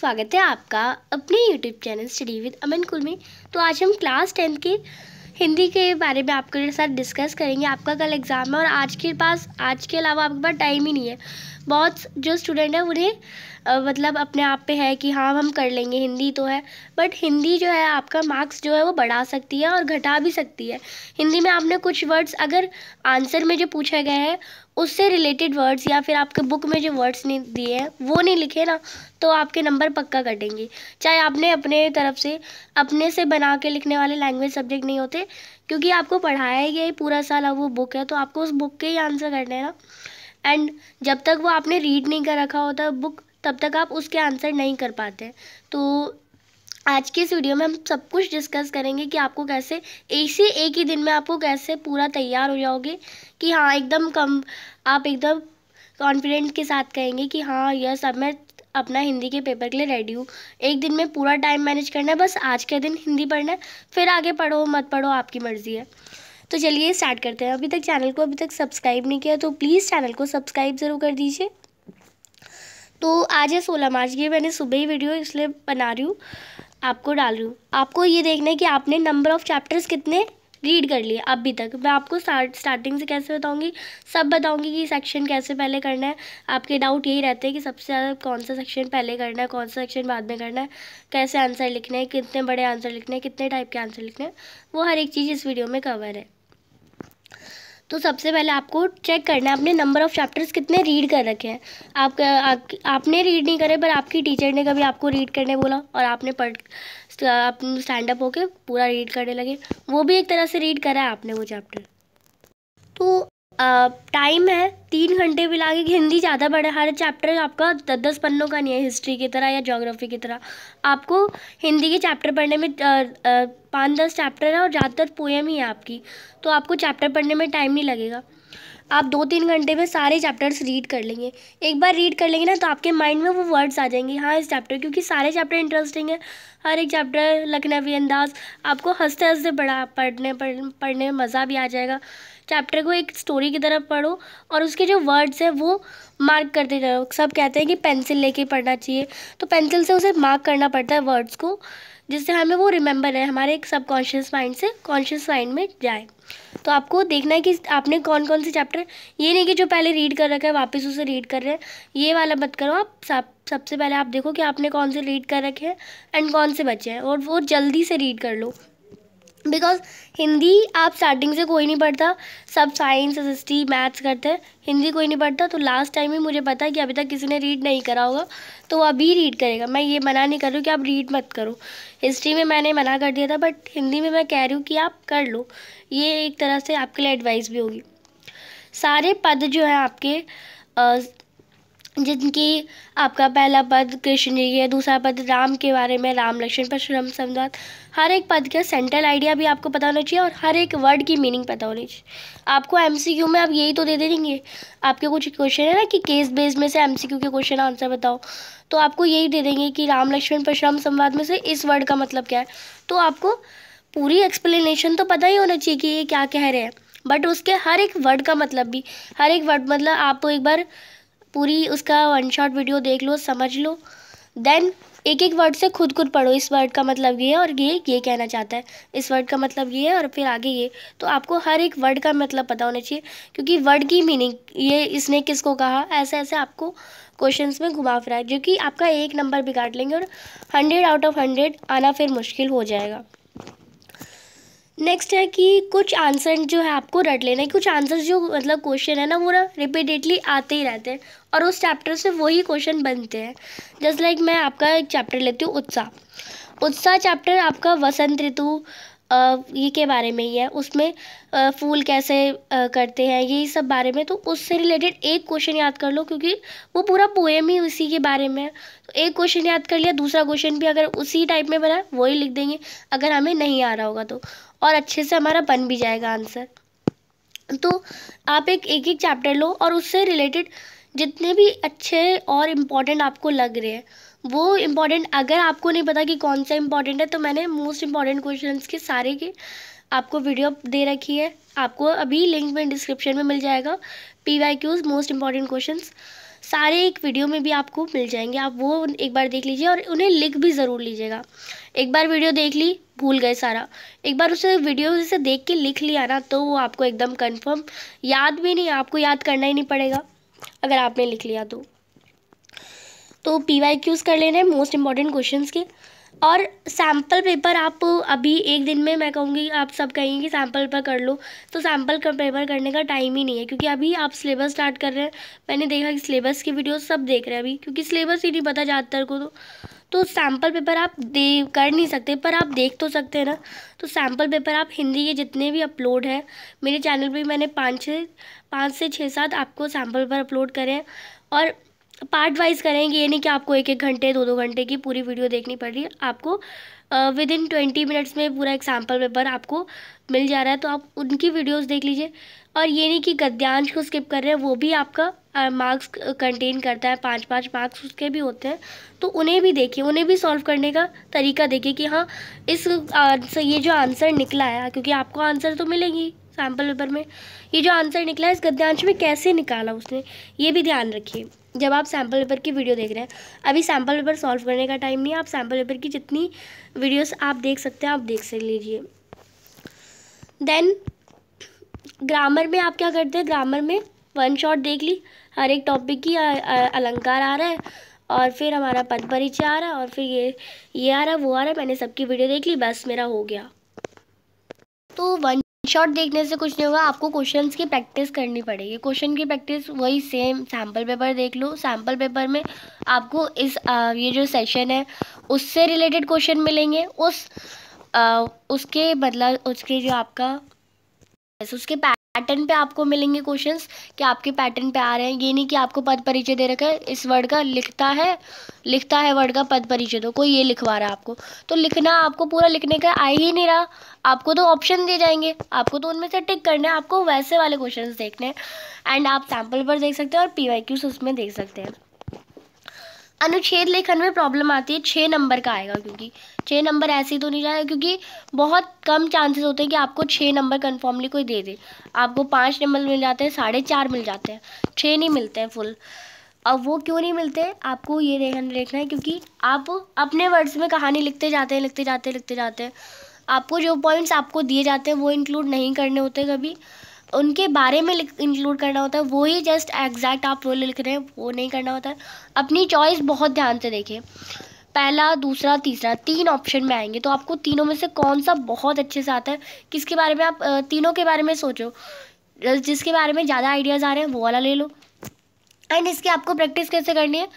स्वागत है आपका अपने यूट्यूब चैनल स्टडी विद अमन कुल में। तो आज हम क्लास 10 के हिंदी के बारे में आपके साथ डिस्कस करेंगे। आपका कल एग्ज़ाम है और आज के अलावा आपके पास टाइम ही नहीं है। बहुत जो स्टूडेंट है उन्हें मतलब अपने आप पे है कि हाँ हम कर लेंगे, हिंदी तो है, बट हिंदी जो है आपका मार्क्स जो है वो बढ़ा सकती है और घटा भी सकती है। हिंदी में आपने कुछ वर्ड्स अगर आंसर में जो पूछा गया है उससे रिलेटेड वर्ड्स या फिर आपके बुक में जो वर्ड्स नहीं दिए हैं वो नहीं लिखे ना, तो आपके नंबर पक्का कटेंगे। चाहे आपने अपने तरफ से अपने से बना के लिखने वाले लैंग्वेज सब्जेक्ट नहीं होते, क्योंकि आपको पढ़ाया गया ही पूरा साल, अब वो बुक है तो आपको उस बुक के ही आंसर करने हैं ना। एंड जब तक वो आपने रीड नहीं कर रखा होता बुक, तब तक आप उसके आंसर नहीं कर पाते। तो आज के इस वीडियो में हम सब कुछ डिस्कस करेंगे कि आपको कैसे एक ही दिन में आपको कैसे पूरा तैयार हो जाओगे कि हाँ आप एकदम कॉन्फिडेंट के साथ कहेंगे कि हाँ यस अब मैं अपना हिंदी के पेपर के लिए रेडी हूँ। एक दिन में पूरा टाइम मैनेज करना है, बस आज के दिन हिंदी पढ़ना है, फिर आगे पढ़ो मत पढ़ो आपकी मर्ज़ी है। तो चलिए स्टार्ट करते हैं। चैनल को अभी तक सब्सक्राइब नहीं किया तो प्लीज़ चैनल को सब्सक्राइब ज़रूर कर दीजिए। तो आज है 16 मार्च की, मैंने सुबह ही वीडियो इसलिए बना रही हूँ, आपको डाल रही हूँ। आपको ये देखना है कि आपने नंबर ऑफ़ चैप्टर्स कितने रीड कर लिए अभी तक। मैं आपको स्टार्टिंग से कैसे बताऊंगी, सब बताऊंगी कि सेक्शन कैसे पहले करना है। आपके डाउट यही रहते हैं कि सबसे ज़्यादा कौन सा सेक्शन पहले करना है, कौन सा सेक्शन बाद में करना है, कैसे आंसर लिखने हैं, कितने बड़े आंसर लिखने हैं, कितने टाइप के आंसर लिखने हैं, वो हर एक चीज़ इस वीडियो में कवर है। तो सबसे पहले आपको चेक करना है आपने नंबर ऑफ़ चैप्टर्स कितने रीड कर रखे हैं। आपने रीड नहीं करे पर आपकी टीचर ने कभी आपको रीड करने बोला और आपने आप स्टैंड अप होके पूरा रीड करने लगे, वो भी एक तरह से रीड करा है आपने वो चैप्टर। तो टाइम है 3 घंटे भी लागे। हिंदी ज़्यादा बड़ा, हर चैप्टर आपका 10-10 पन्नों का नहीं है हिस्ट्री की तरह या ज्योग्राफी की तरह। आपको हिंदी के चैप्टर पढ़ने में 5-10 चैप्टर है और ज़्यादातर पोएम ही है आपकी, तो आपको चैप्टर पढ़ने में टाइम नहीं लगेगा। आप 2-3 घंटे में सारे चैप्टर्स रीड कर लेंगे। एक बार रीड कर लेंगे ना तो आपके माइंड में वो वर्ड्स आ जाएंगे, हाँ इस चैप्टर, क्योंकि सारे चैप्टर इंटरेस्टिंग है। हर एक चैप्टर लखनवी अंदाज, आपको हंसते हंसते पढ़ने में मज़ा भी आ जाएगा। चैप्टर को एक स्टोरी की तरह पढ़ो और उसके जो वर्ड्स हैं वो मार्क करते जाओ। सब कहते हैं कि पेंसिल लेके पढ़ना चाहिए, तो पेंसिल से उसे मार्क करना पड़ता है वर्ड्स को, जिससे हमें वो रिमेंबर है, हमारे एक सबकॉन्शियस माइंड से कॉन्शियस माइंड में जाए। तो आपको देखना है कि आपने कौन कौन से चैप्टर, ये नहीं कि जो पहले रीड कर रखा है वापस उसे रीड कर रहे हैं, ये वाला मत करो। आप सबसे पहले आप देखो कि आपने कौन से रीड कर रखे हैं एंड कौन से बचे हैं, और वो जल्दी से रीड कर लो। बिकॉज हिंदी आप स्टार्टिंग से कोई नहीं पढ़ता, सब साइंस हिस्ट्री मैथ्स करते हैं, हिंदी कोई नहीं पढ़ता। तो लास्ट टाइम ही मुझे पता है कि अभी तक किसी ने रीड नहीं करा होगा, तो वो अभी रीड करेगा। मैं ये मना नहीं कर रही हूँ कि आप रीड मत करो, हिस्ट्री में मैंने मना कर दिया था, बट हिंदी में मैं कह रही हूँ कि आप कर लो। ये एक तरह से आपके लिए एडवाइस भी होगी। सारे पद जो हैं आपके जिनकी आपका पहला पद कृष्ण जी है, दूसरा पद राम के बारे में, राम लक्ष्मण परशुराम संवाद, हर एक पद का सेंट्रल आइडिया भी आपको पता होना चाहिए और हर एक वर्ड की मीनिंग पता होनी चाहिए। आपको एमसीक्यू में अब यही तो दे देंगे, आपके कुछ क्वेश्चन है ना कि केस बेस्ड में से एमसीक्यू के क्वेश्चन आंसर बताओ, तो आपको यही दे देंगे कि राम लक्ष्मण परशुराम संवाद में से इस वर्ड का मतलब क्या है। तो आपको पूरी एक्सप्लेनेशन तो पता ही होना चाहिए कि ये क्या कह रहे हैं, बट उसके हर एक वर्ड का मतलब भी, हर एक वर्ड मतलब आप एक बार पूरी उसका 1 शॉट वीडियो देख लो, समझ लो, देन एक एक वर्ड से खुद पढ़ो। इस वर्ड का मतलब ये है और ये कहना चाहता है, इस वर्ड का मतलब ये है और फिर आगे ये। तो आपको हर एक वर्ड का मतलब पता होना चाहिए, क्योंकि वर्ड की मीनिंग, ये इसने किसको कहा, ऐसे ऐसे आपको क्वेश्चंस में घुमा फिरा, जो कि आपका 1 नंबर भी काट लेंगे और 100 आउट ऑफ 100 आना फिर मुश्किल हो जाएगा। नेक्स्ट है कि कुछ आंसर जो है आपको रट लेना है। कुछ आंसर जो मतलब क्वेश्चन है ना वो ना रिपीटेडली आते ही रहते हैं और उस चैप्टर से वही क्वेश्चन बनते हैं। जस्ट लाइक मैं आपका एक चैप्टर लेती हूँ उत्साह चैप्टर आपका वसंत ऋतु ये के बारे में ही है। उसमें फूल कैसे करते हैं यही सब बारे में, तो उससे रिलेटेड एक क्वेश्चन याद कर लो, क्योंकि वो पूरा पोएम ही उसी के बारे में है। तो एक क्वेश्चन याद कर लिया, दूसरा क्वेश्चन भी अगर उसी टाइप में बना वही लिख देंगे अगर हमें नहीं आ रहा होगा तो, और अच्छे से हमारा बन भी जाएगा आंसर। तो आप एक चैप्टर लो और उससे रिलेटेड जितने भी अच्छे और इम्पॉर्टेंट आपको लग रहे हैं वो इम्पॉर्टेंट, अगर आपको नहीं पता कि कौन सा इम्पॉर्टेंट है तो मैंने मोस्ट इम्पॉर्टेंट क्वेश्चंस के सारे के आपको वीडियो दे रखी है, आपको अभी लिंक में डिस्क्रिप्शन में मिल जाएगा। PYQs मोस्ट इम्पॉर्टेंट क्वेश्चंस, सारे एक वीडियो में भी आपको मिल जाएंगे, आप वो एक बार देख लीजिए और उन्हें लिख भी ज़रूर लीजिएगा। एक बार वीडियो देख ली, भूल गए सारा, एक बार उसे वीडियो से देख के लिख लिया ना, तो वो आपको एकदम कंफर्म याद भी नहीं, आपको याद करना ही नहीं पड़ेगा अगर आपने लिख लिया तो PYQs कर लेना है मोस्ट इम्पॉर्टेंट क्वेश्चंस के। और सैम्पल पेपर आप अभी एक दिन में, मैं कहूँगी आप सब कहेंगे कि सैम्पल पेपर कर लो, तो सैम्पल पेपर करने का टाइम ही नहीं है, क्योंकि अभी आप सिलेबस स्टार्ट कर रहे हैं। मैंने देखा कि सिलेबस की वीडियोस सब देख रहे हैं अभी, क्योंकि सिलेबस ही नहीं पता ज़्यादातर को। तो सैम्पल पेपर आप कर नहीं सकते, पर आप देख तो सकते हैं ना। तो सैम्पल पेपर आप हिंदी के जितने भी अपलोड हैं मेरे चैनल पे, मैंने 5 से 6-7 आपको सैम्पल पेपर अपलोड करें हैं, और पार्ट वाइज करेंगे। ये नहीं कि आपको 1-1 घंटे 2-2 घंटे की पूरी वीडियो देखनी पड़ रही है, आपको विदिन 20 मिनट्स में पूरा एक सैम्पल पेपर आपको मिल जा रहा है, तो आप उनकी वीडियोस देख लीजिए। और ये नहीं कि गद्यांश को स्किप कर रहे हैं, वो भी आपका मार्क्स कंटेन करता है, 5-5 मार्क्स उसके भी होते हैं, तो उन्हें भी देखिए, उन्हें भी सॉल्व करने का तरीका देखिए कि हाँ ये जो आंसर निकला है, क्योंकि आपको आंसर तो मिलेगी सैम्पल पेपर में, ये जो आंसर निकला है इस गद्यांश में कैसे निकाला उसने, ये भी ध्यान रखिए जब आप सैम्पल पेपर की वीडियो देख रहे हैं। अभी सैम्पल पेपर सॉल्व करने का टाइम नहीं है, आप सैम्पल पेपर की जितनी वीडियोस आप देख सकते हैं आप देख से लीजिए। देन ग्रामर में आप क्या करते हैं, ग्रामर में 1 शॉट देख ली, हर एक टॉपिक की अलंकार आ रहा है, और फिर हमारा पद परिचय आ रहा है, और फिर ये आ रहा है, वो आ रहा है, मैंने सबकी वीडियो देख ली, बस मेरा हो गया। तो 1 शॉट देखने से कुछ नहीं होगा, आपको क्वेश्चंस की प्रैक्टिस करनी पड़ेगी। क्वेश्चन की प्रैक्टिस वही सेम सैम्पल पेपर देख लो, सैम्पल पेपर में आपको ये जो सेशन है उससे रिलेटेड क्वेश्चन मिलेंगे, उसके मतलब उसके जो आपका उसके पैटर्न पे आपको मिलेंगे क्वेश्चंस कि आपके पैटर्न पे आ रहे हैं। ये नहीं कि आपको पद परिचय दे रखा है, इस वर्ड का लिखता है वर्ड का पद परिचय दो, कोई ये लिखवा रहा है आपको, तो लिखना आपको पूरा लिखने का आ ही नहीं रहा, आपको तो ऑप्शन दिए जाएंगे, आपको तो उनमें से टिक करना है, आपको वैसे वाले क्वेश्चंस देखने हैं। एंड आप सैम्पल पर देख सकते हैं और PYQs उसमें देख सकते हैं। अनुच्छेद लेखन में प्रॉब्लम आती है, 6 नंबर का आएगा, क्योंकि 6 नंबर ऐसे ही तो नहीं जाएगा, क्योंकि बहुत कम चांसेस होते हैं कि आपको 6 नंबर कन्फर्मली कोई दे दे। आपको 5 नंबर मिल जाते हैं, 4.5 मिल जाते हैं, 6 नहीं मिलते हैं फुल। अब वो क्यों नहीं मिलते, आपको ये देखना है, क्योंकि आप अपने वर्ड्स में कहानी लिखते जाते हैं, आपको जो पॉइंट्स आपको दिए जाते हैं वो इंक्लूड नहीं करने होते, कभी उनके बारे में इंक्लूड करना होता है, वो ही जस्ट एग्जैक्ट आप रोल लिख रहे हैं वो नहीं करना होता है। अपनी चॉइस बहुत ध्यान से देखिए, पहला, दूसरा, तीसरा 3 ऑप्शन में आएंगे, तो आपको तीनों में से कौन सा बहुत अच्छे से आता है, किसके बारे में आप तीनों के बारे में सोचो, जिसके बारे में ज़्यादा आइडियाज़ आ रहे हैं वो वाला ले लो। एंड इसकी आपको प्रैक्टिस कैसे करनी है,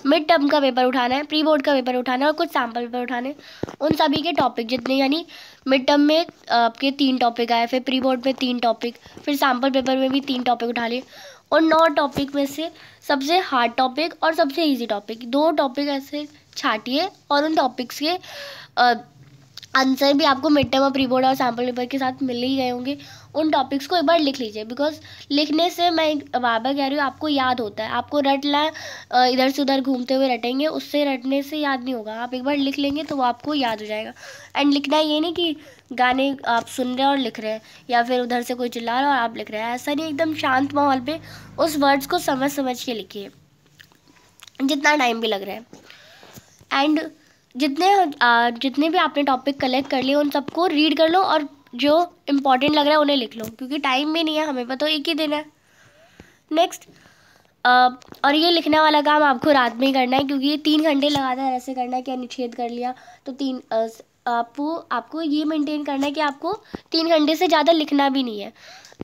मिड टर्म का पेपर उठाना है, प्री बोर्ड का पेपर उठाना है, और कुछ सैम्पल पेपर उठाने, उन सभी के टॉपिक जितने, यानी मिड टर्म में आपके 3 टॉपिक आए, फिर प्री बोर्ड में 3 टॉपिक, फिर सैम्पल पेपर में भी 3 टॉपिक उठा लिए, और 9 टॉपिक में से सबसे हार्ड टॉपिक और सबसे ईजी टॉपिक 2 टॉपिक ऐसे छाटिए, और उन टॉपिक्स के आंसर भी आपको मिड टर्म और प्री बोर्ड और सैम्पल पेपर के साथ मिल ही गए होंगे। उन टॉपिक्स को एक बार लिख लीजिए, बिकॉज लिखने से, मैं बार बार कह रही हूँ, आपको याद होता है। आपको रटना इधर से उधर घूमते हुए रटेंगे, उससे रटने से याद नहीं होगा। आप एक बार लिख लेंगे तो वो आपको याद हो जाएगा। एंड लिखना ये नहीं कि गाने आप सुन रहे हैं और लिख रहे हैं, या फिर उधर से कोई चिल्ला रहा है और आप लिख रहे हैं, ऐसा नहीं। एकदम शांत माहौल पे उस वर्ड्स को समझ समझ के लिखिए, जितना टाइम भी लग रहा है। एंड जितने भी आपने टॉपिक कलेक्ट कर लिए उन सबको रीड कर लो, और जो इम्पोर्टेंट लग रहा है उन्हें लिख लो, क्योंकि टाइम भी नहीं है, हमें पता एक ही दिन है। नेक्स्ट, और ये लिखने वाला काम आपको रात में ही करना है, क्योंकि ये 3 घंटे लगातार ऐसे करना है कि अनुच्छेद कर लिया तो आपको ये मेंटेन करना है कि आपको 3 घंटे से ज़्यादा लिखना भी नहीं है।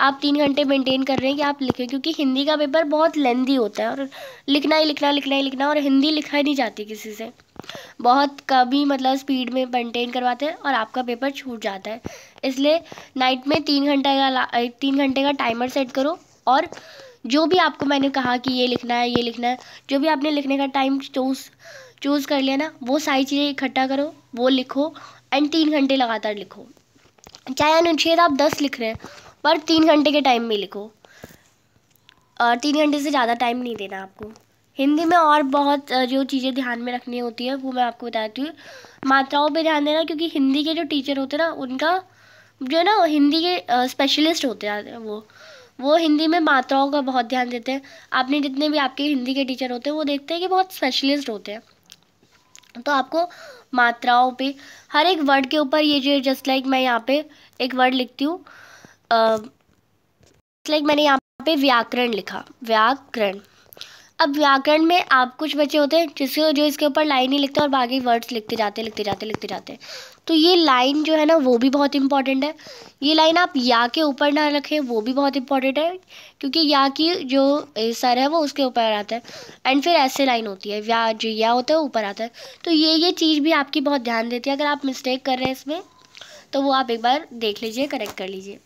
आप 3 घंटे मेंटेन कर रहे हैं कि आप लिखें, क्योंकि हिंदी का पेपर बहुत लेंदी होता है, और लिखना ही लिखना, और हिंदी लिखा ही नहीं जाती किसी से, बहुत कभी मतलब स्पीड में मेंटेन करवाते हैं और आपका पेपर छूट जाता है। इसलिए नाइट में 3 घंटे का टाइमर सेट करो, और जो भी आपको मैंने कहा कि ये लिखना है, जो भी आपने लिखने का टाइम चूज़ कर लिया ना, वो सारी चीज़ें इकट्ठा करो, वो लिखो, एंड 3 घंटे लगातार लिखो। चाहे अनुच्छेद आप 10 लिख रहे हैं, पर 3 घंटे के टाइम में लिखो, और 3 घंटे से ज़्यादा टाइम नहीं देना आपको। हिंदी में और बहुत जो चीज़ें ध्यान में रखनी होती है वो मैं आपको बताती हूँ। मात्राओं पे ध्यान देना, क्योंकि हिंदी के जो टीचर होते हैं ना, उनका जो है ना, हिंदी के स्पेशलिस्ट होते हैं वो, वो हिंदी में मात्राओं का बहुत ध्यान देते हैं। आपने जितने भी आपके हिंदी के टीचर होते हैं वो देखते हैं कि बहुत स्पेशलिस्ट होते हैं। तो आपको मात्राओं पे हर एक वर्ड के ऊपर ये जो जस्ट लाइक मैं यहाँ पे एक वर्ड लिखती हूँ, लाइक मैंने यहाँ पे व्याकरण लिखा, व्याकरण। अब व्याकरण में आप कुछ बच्चे होते हैं जिसके जो इसके ऊपर लाइन ही लिखते हैं और बाकी वर्ड्स लिखते जाते हैं। तो ये लाइन जो है ना वो भी बहुत इंपॉर्टेंट है। ये लाइन आप या के ऊपर ना रखें, वो भी बहुत इंपॉर्टेंट है, क्योंकि या की जो सर है वो उसके ऊपर आता है। एंड फिर ऐसे लाइन होती है, व्या जो या होता है ऊपर आता है। तो ये चीज़ भी आपकी बहुत ध्यान देती है। अगर आप मिस्टेक कर रहे हैं इसमें तो वो आप एक बार देख लीजिए, करेक्ट कर लीजिए।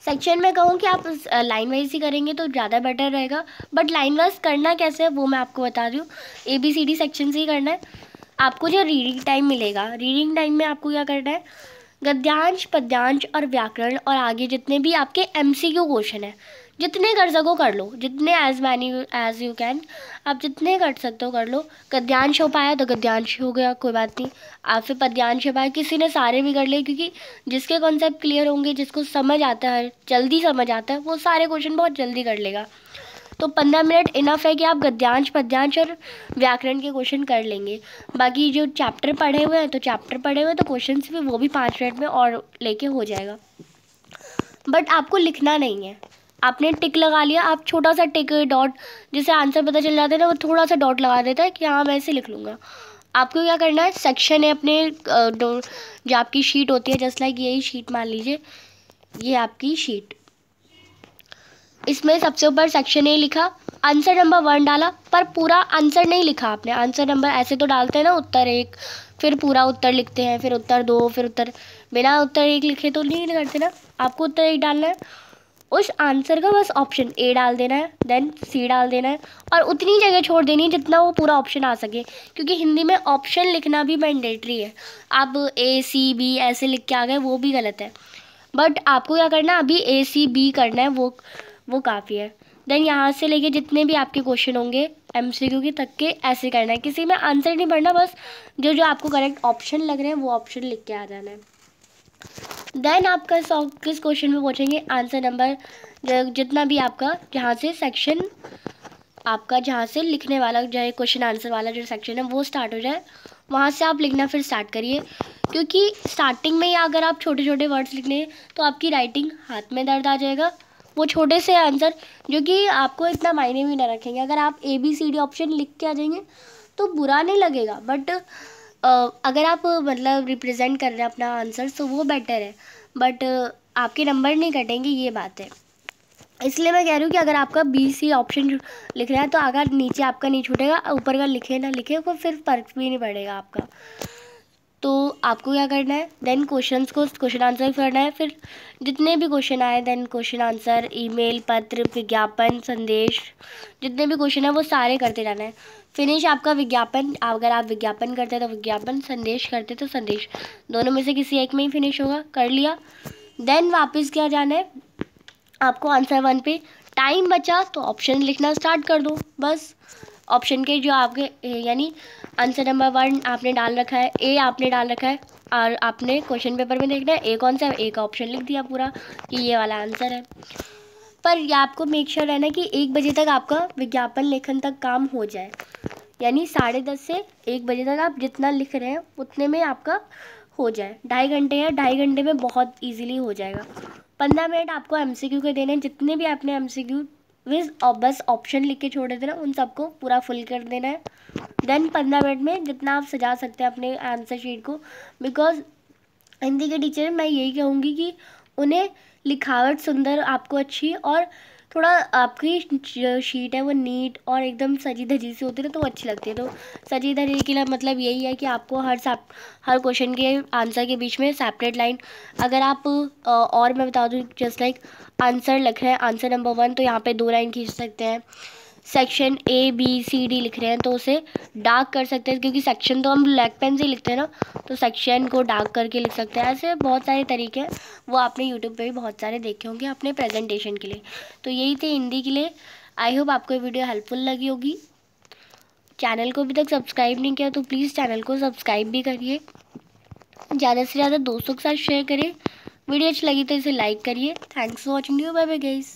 सेक्शन में कहूँ कि आप लाइन वाइज ही करेंगे तो ज़्यादा बेटर रहेगा, बट लाइन वाइज करना कैसे है वो मैं आपको बता रही हूँ। ABCD सेक्शन से ही करना है। आपको जो रीडिंग टाइम मिलेगा, रीडिंग टाइम में आपको क्या करना है, गद्यांश, पद्यांश और व्याकरण और आगे जितने भी आपके MCQ क्वेश्चन है, जितने कर सको कर लो, जितने as many as you can, आप जितने कर सकते हो कर लो। गद्यांश हो पाया तो गद्यांश हो गया, कोई बात नहीं। आप फिर पद्यांश हो पाया, किसी ने सारे भी कर लिए, क्योंकि जिसके कॉन्सेप्ट क्लियर होंगे, जिसको समझ आता है, जल्दी समझ आता है, वो सारे क्वेश्चन बहुत जल्दी कर लेगा। तो 15 मिनट इनफ है कि आप गद्यांश, पद्यांश और व्याकरण के क्वेश्चन कर लेंगे। बाकी जो चैप्टर पढ़े हुए हैं तो क्वेश्चन भी वो भी 5 मिनट में और लेके हो जाएगा। बट आपको लिखना नहीं है। आपने टिक लगा लिया, आप छोटा सा टिक डॉट, जिसे आंसर पता चल जाता है ना, वो थोड़ा सा डॉट लगा देता है कि हाँ मैं ऐसे लिख लूँगा। आपको क्या करना है, सेक्शन है अपने जो आपकी शीट होती है, जस्ट लाइक यही शीट मान लीजिए, ये आपकी शीट, इसमें सबसे ऊपर सेक्शन ए लिखा, आंसर नंबर 1 डाला, पर पूरा आंसर नहीं लिखा आपने। आंसर नंबर ऐसे तो डालते हैं ना, उत्तर 1, फिर पूरा उत्तर लिखते हैं, फिर उत्तर 2, फिर उत्तर, बिना उत्तर 1 लिखे तो नहीं करते ना। आपको उत्तर 1 डालना है, उस आंसर का बस ऑप्शन ए डाल देना है, देन सी डाल देना है, और उतनी जगह छोड़ देनी है जितना वो पूरा ऑप्शन आ सके, क्योंकि हिंदी में ऑप्शन लिखना भी मैंडेटरी है। आप A C B ऐसे लिख के आ गए वो भी गलत है। बट आपको क्या करना है, अभी A C B करना है, वो काफ़ी है। देन यहाँ से लेके जितने भी आपके क्वेश्चन होंगे MCQ के तक के ऐसे करना है, किसी में आंसर नहीं पढ़ना, बस जो जो आपको करेक्ट ऑप्शन लग रहे हैं वो ऑप्शन लिख के आ जाना है। देन आपका किस क्वेश्चन में पहुँचेंगे, आंसर नंबर जितना भी आपका जहाँ से सेक्शन आपका जहाँ से लिखने वाला जो क्वेश्चन आंसर वाला जो सेक्शन है वो स्टार्ट हो जाए, वहाँ से आप लिखना फिर स्टार्ट करिए। क्योंकि स्टार्टिंग में ही अगर आप छोटे छोटे वर्ड्स लिख लें तो आपकी राइटिंग हाथ में दर्द आ जाएगा। वो छोटे से आंसर जो कि आपको इतना मायने भी ना रखेंगे, अगर आप ABCD ऑप्शन लिख के आ जाएंगे तो बुरा नहीं लगेगा, बट अगर आप मतलब रिप्रेजेंट कर रहे हैं अपना आंसर तो वो बेटर है, बट आपके नंबर नहीं कटेंगे, ये बात है। इसलिए मैं कह रही हूँ कि अगर आपका BC ऑप्शन लिख रहा है तो अगर नीचे आपका नहीं छूटेगा, ऊपर का लिखे ना लिखे को फिर फर्क भी नहीं पड़ेगा आपका। तो आपको क्या करना है, देन क्वेश्चन आंसर करना है, फिर जितने भी क्वेश्चन आए देन क्वेश्चन आंसर, ईमेल, पत्र, विज्ञापन, संदेश, जितने भी क्वेश्चन है वो सारे करते जाना है। फिनिश आपका विज्ञापन, अगर आप विज्ञापन करते हैं तो विज्ञापन, संदेश करते तो संदेश, दोनों में से किसी एक में ही फिनिश होगा, कर लिया। देन वापस क्या जाना है आपको, आंसर 1 पे। टाइम बचा तो ऑप्शन लिखना स्टार्ट कर दो, बस ऑप्शन के जो आपके यानी आंसर नंबर 1 आपने डाल रखा है, A आपने डाल रखा है, और आपने क्वेश्चन पेपर में देखना है A कौन सा है, A का ऑप्शन लिख दिया पूरा कि ये वाला आंसर है। पर ये आपको मेक श्योर रहना कि 1 बजे तक आपका विज्ञापन लेखन तक काम हो जाए, यानी 10:30 से 1 बजे तक आप जितना लिख रहे हैं उतने में आपका हो जाए। 2.5 घंटे है, 2.5 घंटे में बहुत ईजिली हो जाएगा। 15 मिनट आपको MCQ के देने हैं, जितने भी आपने MCQ बस ऑप्शन लिख के छोड़ देते ना उन सबको पूरा फुल कर देना है। देन 15 मिनट में जितना आप सजा सकते हैं अपने आंसर शीट को, बिकॉज हिंदी के टीचर मैं यही कहूँगी कि उन्हें लिखावट सुंदर आपको अच्छी, और थोड़ा आपकी जो शीट है वो नीट और एकदम सजी धजी सी होती है ना तो अच्छी लगती है। तो सजी धजी के लिए मतलब यही है कि आपको हर क्वेश्चन के आंसर के बीच में सेपरेट लाइन, अगर आप और मैं बता दूँ जस्ट लाइक आंसर लिख रहे हैं आंसर नंबर 1 तो यहाँ पे 2 लाइन खींच सकते हैं। सेक्शन ABCD लिख रहे हैं तो उसे डार्क कर सकते हैं, क्योंकि सेक्शन तो हम ब्लैक पेन से लिखते हैं ना, तो सेक्शन को डार्क करके लिख सकते हैं। ऐसे बहुत सारे तरीके हैं, वो आपने यूट्यूब पे भी बहुत सारे देखे होंगे अपने प्रेजेंटेशन के लिए। तो यही थे हिंदी के लिए। आई होप आपको ये वीडियो हेल्पफुल लगी होगी। चैनल को अभी तक सब्सक्राइब नहीं किया तो प्लीज़ चैनल को सब्सक्राइब भी करिए, ज़्यादा से ज़्यादा दोस्तों के साथ शेयर करें। वीडियो अच्छी लगी तो इसे लाइक करिए। Thanks for watching, bye bye guys.